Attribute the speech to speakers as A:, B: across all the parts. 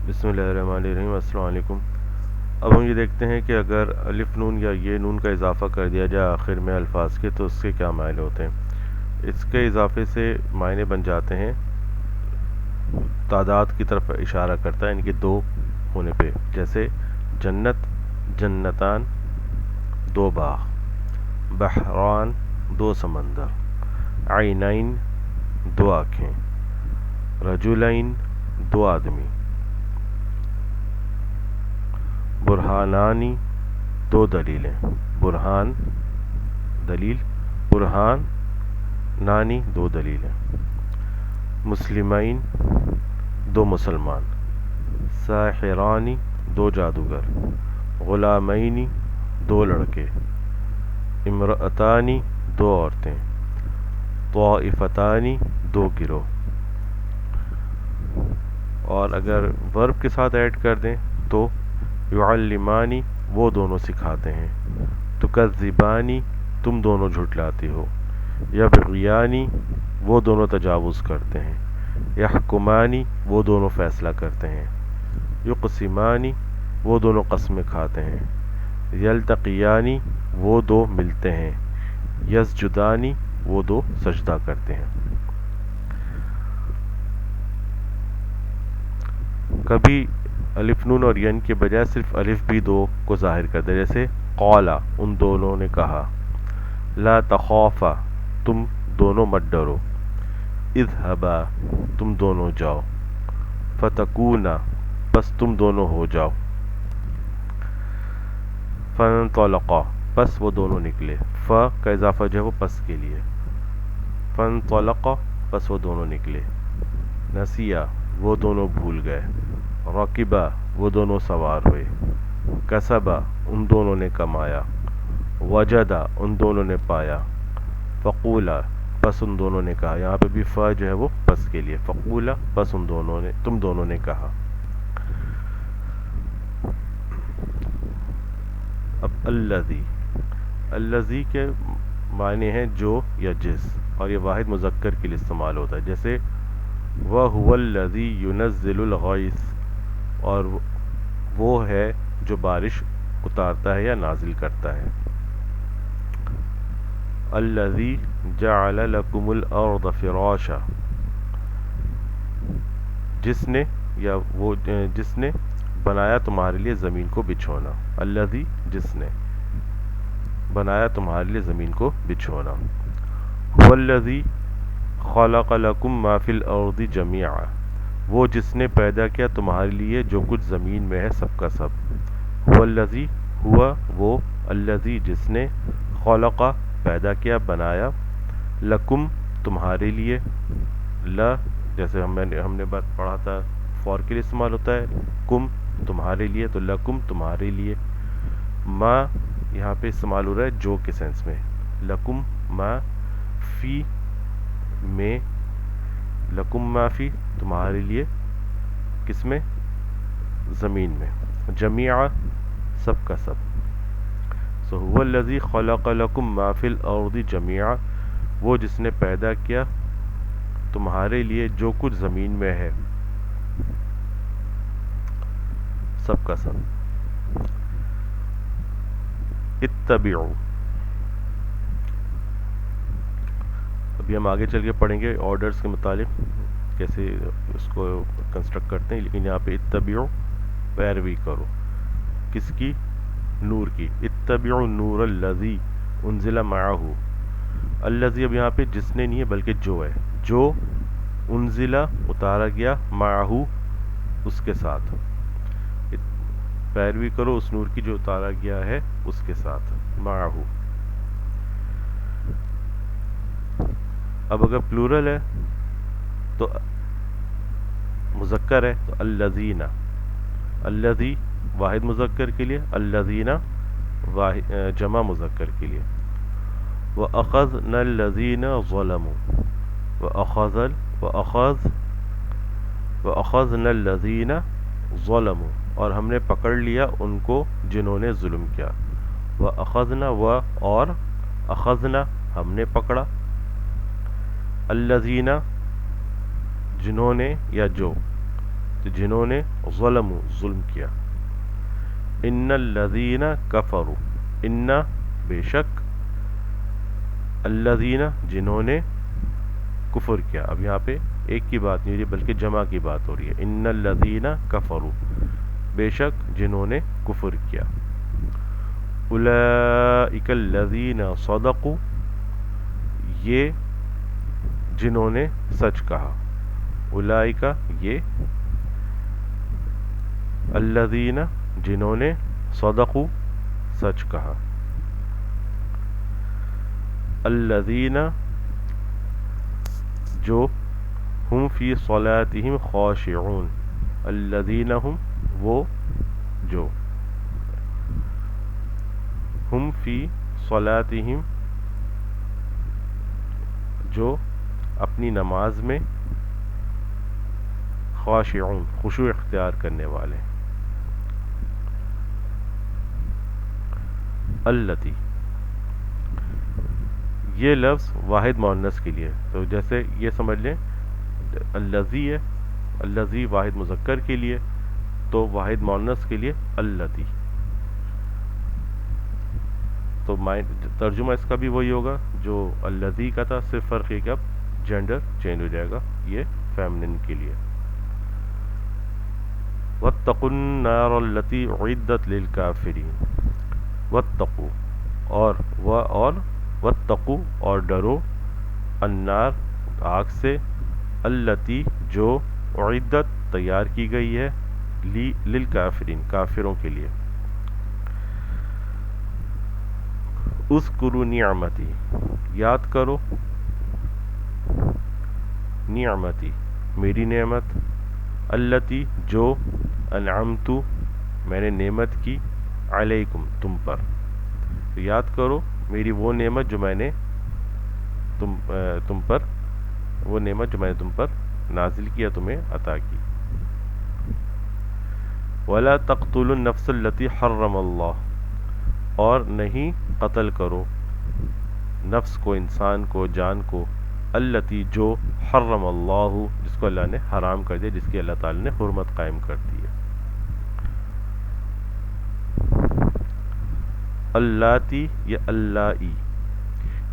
A: بسم اللہ الرحمن الرحیم۔ السلام علیکم۔ اب ہم یہ دیکھتے ہیں کہ اگر الف نون یا یہ نون کا اضافہ کر دیا جائے آخر میں الفاظ کے تو اس کے کیا معنی ہوتے ہیں۔ اس کے اضافے سے معنی بن جاتے ہیں، تعداد کی طرف اشارہ کرتا ہے، ان کے دو ہونے پہ، جیسے جنت، جنتان، دو باغ، بحران، دو سمندر، عینین، دو آنکھیں، رجلین، دو آدمی، برہانانی، دو دلیلیں، برہان دلیل، برہان نانی، دو دلیلیں، مسلمین، دو مسلمان، ساحرانی، دو جادوگر، غلامینی، دو لڑکے، امرأتانی، دو عورتیں، طائفتانی، دو گروہ۔ اور اگر ورب کے ساتھ ایڈ کر دیں تو یعلمانی، وہ دونوں سکھاتے ہیں، تکذبانی، تم دونوں جھٹلاتے ہو، یبغیانی، وہ دونوں تجاوز کرتے ہیں، یحکمانی، وہ دونوں فیصلہ کرتے ہیں، یقسمانی، وہ دونوں قسمیں کھاتے ہیں، یلتقیانی، وہ دو ملتے ہیں، یسجدانی، وہ دو سجدہ کرتے ہیں۔ کبھی الف نون اور ین کے بجائے صرف الف بھی دو کو ظاہر کرتے ہیں، جیسے قالا، ان دونوں نے کہا، لا تخافا، تم دونوں مت ڈرو، اذهبا، تم دونوں جاؤ، فتکونا، پس تم دونوں ہو جاؤ، فانطلقا، پس وہ دونوں نکلے، ف کا اضافہ جو ہے وہ پس کے لیے، فانطلقا، پس وہ دونوں نکلے، نسیا، وہ دونوں بھول گئے، رکبا، وہ دونوں سوار ہوئے، کسبا، ان دونوں نے کمایا، وجدا، ان دونوں نے پایا، فقولا، پس ان دونوں نے کہا۔ یہاں پہ بھی فا جو ہے وہ پس کے لیے، فقولا، پس ان دونوں نے، تم دونوں نے کہا۔ اب الذی، الذی کے معنی ہیں جو یا جس، اور یہ واحد مذکر کے لیے استعمال ہوتا ہے، جیسے وَهُوَ الَّذِي يُنَزِّلُ الْغَيْثَ، اور وہ ہے جو بارش اتارتا ہے یا نازل کرتا ہے، الَّذِي جَعَلَ لَكُمُ الْأَرْضَ فِرَاشًا، جس نے یا وہ جس نے بنایا تمہارے لیے زمین کو بچھونا، الذی، جس نے بنایا تمہارے لیے زمین کو بچھونا، هُوَ الَّذِي خَلَقَ لَكُم مَّا فِي الْأَرْضِ جَمِيعًا، وہ جس نے پیدا کیا تمہارے لیے جو کچھ زمین میں ہے سب کا سب، هُوَ الَّذِي، ہوا وہ، الَّذِي، جس نے، خلق، پیدا کیا بنایا، لکم، تمہارے لیے، لا، جیسے ہم نے بات پڑھا تھا فور کے لیے استعمال ہوتا ہے، کم، تمہارے لیے، تو لکم، تمہارے لیے، ما یہاں پہ استعمال ہو رہا ہے جو کے سینس میں، لکم ما فی، میں، لکم ما فی، تمہارے لیے، کس میں، زمین میں، جمیعا، سب کا سب، سو هو الذی خلق لکم ما فی الارض جمیعا، وہ جس نے پیدا کیا تمہارے لیے جو کچھ زمین میں ہے سب کا سب۔ اتبعوا، ابھی ہم آگے چل کے پڑھیں گے آرڈرز کے متعلق کیسے اس کو کنسٹرکٹ کرتے ہیں، لیکن یہاں پہ اتبعوا، پیروی کرو، کس کی، نور کی، اتبعوا النور الذی انزل معہ، الذی اب یہاں پہ جس نے نہیں ہے بلکہ جو ہے، جو انزلہ اتارا گیا، معہ، اس کے ساتھ، پیروی کرو اس نور کی جو اتارا گیا ہے اس کے ساتھ، معہ۔ اب اگر پلورل ہے تو مذکر ہے تو الذین، الذی واحد مذکر کے لیے، الذین جمع مذکر کے لیے، وَأَخَذْنَا الَّذِينَ ظَلَمُوا، وَأَخَذْنَا الَّذِينَ ظَلَمُوا، اور ہم نے پکڑ لیا ان کو جنہوں نے ظلم کیا، وَأَخَذْنَا، اور أَخَذْنَا، ہم نے پکڑا، الَّذِينَ، جنہوں نے یا جو، جنہوں نے ظلموا ظلم کیا. ان الذین کفروا ان بے شک الذین جنہوں نے کفر کیا. اب یہاں پہ ایک کی بات نہیں ہو رہی بلکہ جمع کی بات ہو رہی ہے. ان الذین کفروا بے شک جنہوں نے کفر کیا. اولئک الذین صدقوا یہ جنہوں نے سچ کہا. اولئک یہ الذین جنہوں نے صدقوا سچ کہا. الذین جو ہم فی صلاتہم خاشعون الذین ہم وہ جو ہم فی صلاتہم جو اپنی نماز میں خاشعون خشوع اختیار کرنے والے. التی یہ لفظ واحد مؤنث کے لیے تو جیسے یہ سمجھ لیں الذی ہے الذی واحد مذکر کے لیے تو واحد مؤنث کے لیے التی. تو ترجمہ اس کا بھی وہی ہوگا جو الذی کا تھا صرف فرق ہے کہ اب جینڈر چینج ہو جائے گا یہ فیمنن کے لیے. واتقوا النار التی اعدت للکافرین واتقوا اور واتقوا اور ڈرو النار آگ سے التی جو اعدت تیار کی گئی ہے للکافرین کافروں کے لیے. اذکروا نعمتی یاد کرو نعمتی میری نعمت التی جو انعمت میں نے نعمت کی علیکم تم پر. تو یاد کرو میری وہ نعمت جو میں نے تم پر وہ نعمت جو میں نے تم پر نازل کیا تمہیں عطا کی. ولا تقتلوا النفس التي حرم اللہ اور نہیں قتل کرو نفس کو انسان کو جان کو التی جو حرم اللہ جس کو اللہ نے حرام کر دیا جس کی اللہ تعالی نے حرمت قائم کر دی ہے. اللاتی یا اللائی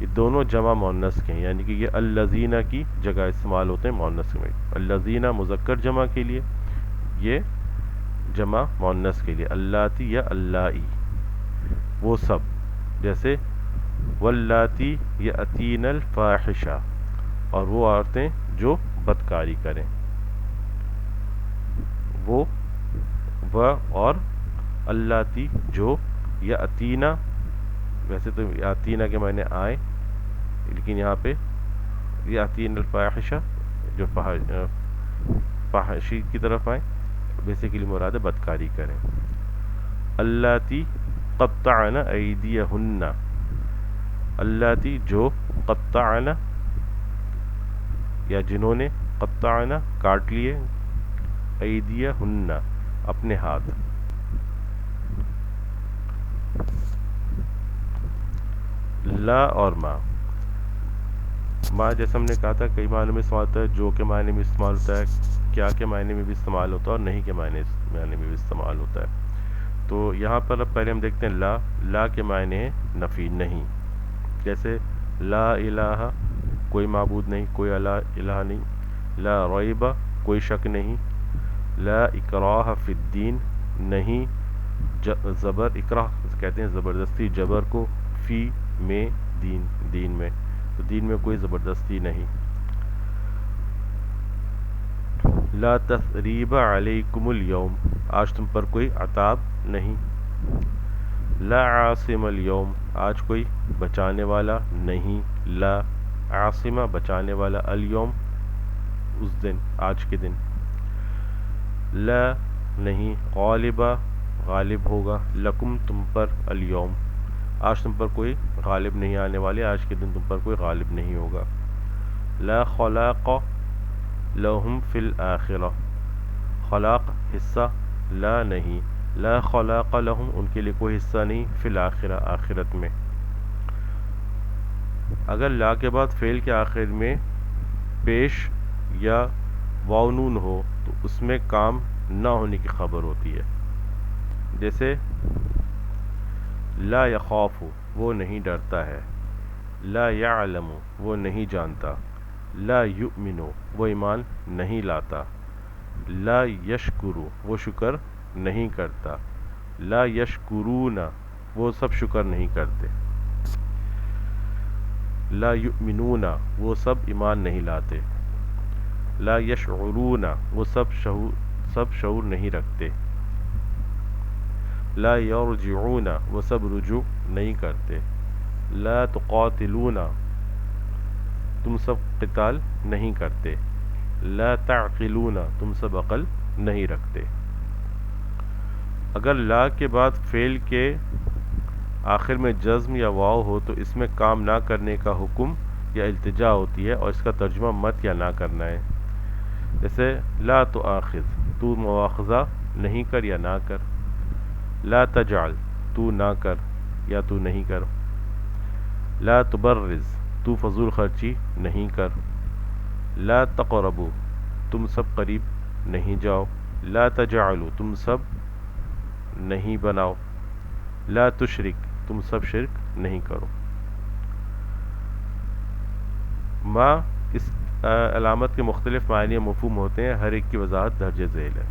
A: یہ دونوں جمع مؤنث کے ہیں یعنی کہ یہ الذین کی جگہ استعمال ہوتے ہیں مؤنث میں. الذین مذکر جمع کے لیے یہ جمع مؤنث کے لیے. اللاتی یا اللائی وہ سب جیسے واللاتی یأتین الفاحشہ اور وہ عورتیں جو بدکاری کریں. وہ اور اللاتی جو یأتینا ویسے تو یأتینا کے معنی آئیں لیکن یہاں پہ یأتین الفاحشہ جو فاحشی کی طرف آئیں بیسیکلی مراد بدکاری کریں. اللاتی قطعن ایدیہن اللاتی جو قطعن یا جنہوں نے قطعن کاٹ لیے ایدیہن اپنے ہاتھ. لا اور ما جیسے ہم نے کہا تھا کئی معنی میں استعمال ہوتا ہے جو کے معنی میں استعمال ہوتا ہے کیا کے معنی میں بھی استعمال ہوتا ہے اور نہیں کے معنی میں بھی استعمال ہوتا ہے. تو یہاں پر اب پہلے ہم دیکھتے ہیں لا کے معنی ہے نفی نہیں جیسے لا الہ کوئی معبود نہیں کوئی الہ نہیں. لا ریب کوئی شک نہیں. لا اکراہ فی الدین نہیں زبر اکراہ کہتے ہیں زبردستی جبر کو فی میں دین میں تو دین میں کوئی زبردستی نہیں. لا تثریب علیکم اليوم آج تم پر کوئی عتاب نہیں. لا عاصم اليوم آج کوئی بچانے والا نہیں. لا عاصمہ بچانے والا اليوم اس دن آج کے دن. لا نہیں غالبہ غالب ہوگا لکم تم پر اليوم آج تم پر کوئی غالب نہیں آنے والے آج کے دن تم پر کوئی غالب نہیں ہوگا. لا خلاق لہم فی الآخرہ خلاق حصہ لا نہیں. لا خلاق لہم ان کے لیے کوئی حصہ نہیں فی الآخرہ آخرت میں. اگر لا کے بعد فعل کے آخر میں پیش یا واو نون ہو تو اس میں کام نہ ہونے کی خبر ہوتی ہے. جیسے لا یخاف وہ نہیں ڈرتا ہے، لا یعلم وہ نہیں جانتا، لا یؤمن وہ ایمان نہیں لاتا، لا یشکر وہ شکر نہیں کرتا، لا یشکرون وہ سب شکر نہیں کرتے، لا یؤمنون وہ سب ایمان نہیں لاتے، لا یشعرون وہ سب شعور نہیں رکھتے، لا یرجعون وہ سب رجوع نہیں کرتے، لا تقاتلون تم سب قتال نہیں کرتے، لا تعقلون تم سب عقل نہیں رکھتے. اگر لا کے بعد فعل کے آخر میں جزم یا واو ہو تو اس میں کام نہ کرنے کا حکم یا التجا ہوتی ہے، اور اس کا ترجمہ مت یا نہ کرنا ہے. جیسے لا تؤاخذ تو مواخذہ نہیں کر یا نہ کر، لا تجعل تو نہ کر یا تو نہیں کر، لا تبرز تو فضول خرچی نہیں کر، لا تقربو تم سب قریب نہیں جاؤ، لا تجعلو تم سب نہیں بناؤ، لا تشرک تم سب شرک نہیں کرو. ما اس علامت کے مختلف معنی مفہوم ہوتے ہیں، ہر ایک کی وضاحت درج ذیل ہے.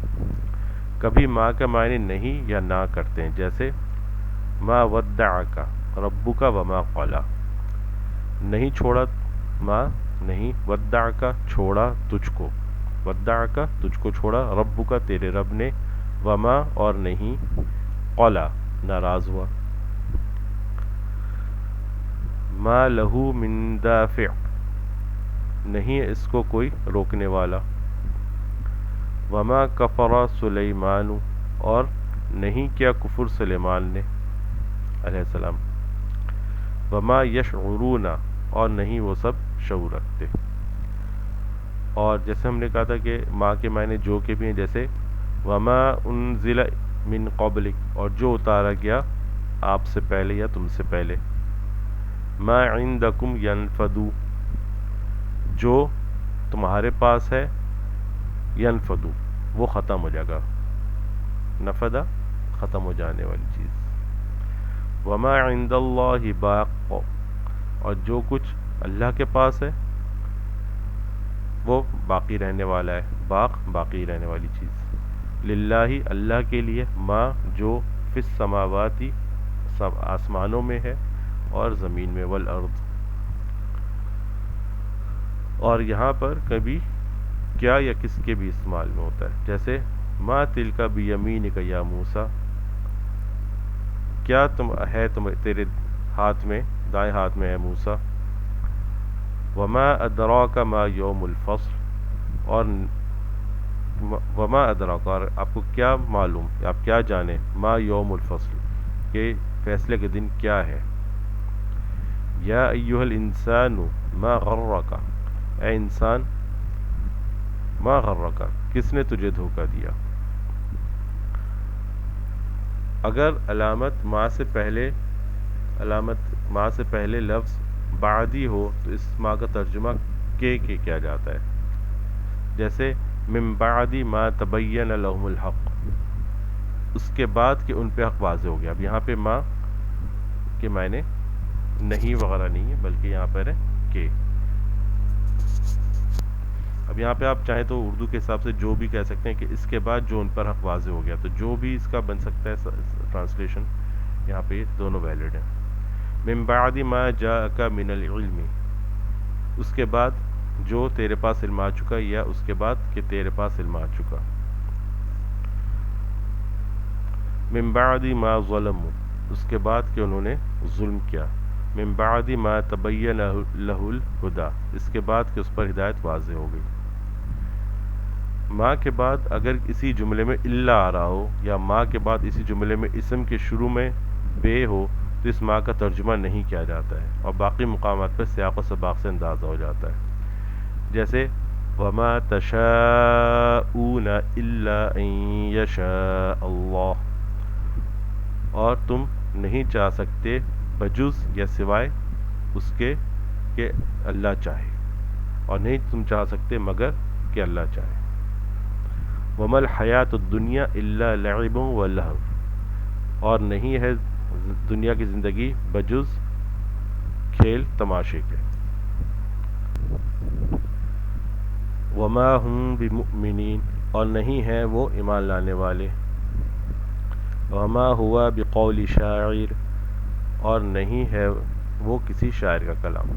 A: کبھی ما کا معنی نہیں یا نہ کرتے ہیں، جیسے ما ودعک ربک وما قلی نہیں چھوڑا، ما نہیں، ودعک چھوڑا تجھ کو، ودعک تجھ کو چھوڑا، ربک تیرے رب نے، وما اور نہیں، قلی ناراض ہوا. ما لہو من دافع نہیں ہے اس کو کوئی روکنے والا، وما کفر سلیمان اور نہیں کیا کفر سلیمان نے علیہ السلام، وما یشعرون اور نہیں وہ سب شعور رکھتے. اور جیسے ہم نے کہا تھا کہ ما کے معنی جو کے بھی ہیں، جیسے وما انزل من قبلک اور جو اتارا گیا آپ سے پہلے یا تم سے پہلے، ما عندکم ینفدو جو تمہارے پاس ہے، ینفدو وہ ختم ہو جائے گا، نفدہ ختم ہو جانے والی چیز. وما عند اللہ باق اور جو کچھ اللہ کے پاس ہے وہ باقی رہنے والا ہے، باق باقی رہنے والی چیز. للہ اللہ کے لیے، ما جو فی السماواتی سب آسمانوں میں ہے اور زمین میں، والارض اور یہاں پر کبھی کیا یا کس کے بھی استعمال میں ہوتا ہے، جیسے ما تلک بیمینک یا موسیٰ کیا تم تیرے ہاتھ میں، دائیں ہاتھ میں ہے موسیٰ. وما ادراک ما یوم الفصل اور وما ادراک اور آپ کو کیا معلوم، آپ کیا جانیں، ما یوم الفصل کہ فیصلے کے دن کیا ہے. یا ایہا الانسان ما غرک اے انسان، ما غرک کس نے تجھے دھوکہ دیا. اگر علامت ما سے پہلے لفظ بعدی ہو تو اس ما کا ترجمہ کے کیا جاتا ہے، جیسے من بعد ما تبین لهم الحق اس کے بعد کہ ان پہ حق واضح ہو گیا. اب یہاں پہ ما کے معنی نہیں وغیرہ نہیں ہے بلکہ یہاں پر ہے کہ. اب یہاں پہ آپ چاہیں تو اردو کے حساب سے جو بھی کہہ سکتے ہیں کہ اس کے بعد جو ان پر حق واضح ہو گیا، تو جو بھی اس کا بن سکتا ہے ٹرانسلیشن، یہاں پہ دونوں ویلڈ ہیں. من بعد ما جاءک من العلم اس کے بعد جو تیرے پاس علم آ چکا، یا اس کے بعد کہ تیرے پاس علم آ چکا. من بعد ما ظلموا اس کے بعد کہ انہوں نے ظلم کیا. من بعد ما تبین له الہدی اس کے بعد کہ اس پر ہدایت واضح ہو گئی. ما کے بعد اگر اسی جملے میں الا آ رہا ہو، یا ما کے بعد اسی جملے میں اسم کے شروع میں بے ہو، تو اس ما کا ترجمہ نہیں کیا جاتا ہے، اور باقی مقامات پر سیاق و سباق سے اندازہ ہو جاتا ہے. جیسے وما تشاءون الا ان یشاء اللہ اور تم نہیں چاہ سکتے بجز یا سوائے اس کے کہ اللہ چاہے، اور نہیں تم چاہ سکتے مگر کہ اللہ چاہے. وما الحیات الدنیا الا لعب و لہو، اور نہیں ہے دنیا کی زندگی بجز کھیل تماشے کے. وما ہم بمؤمنین، اور نہیں ہیں وہ ایمان لانے والے. وما ہوا بقول شاعر، اور نہیں ہے وہ کسی شاعر کا کلام.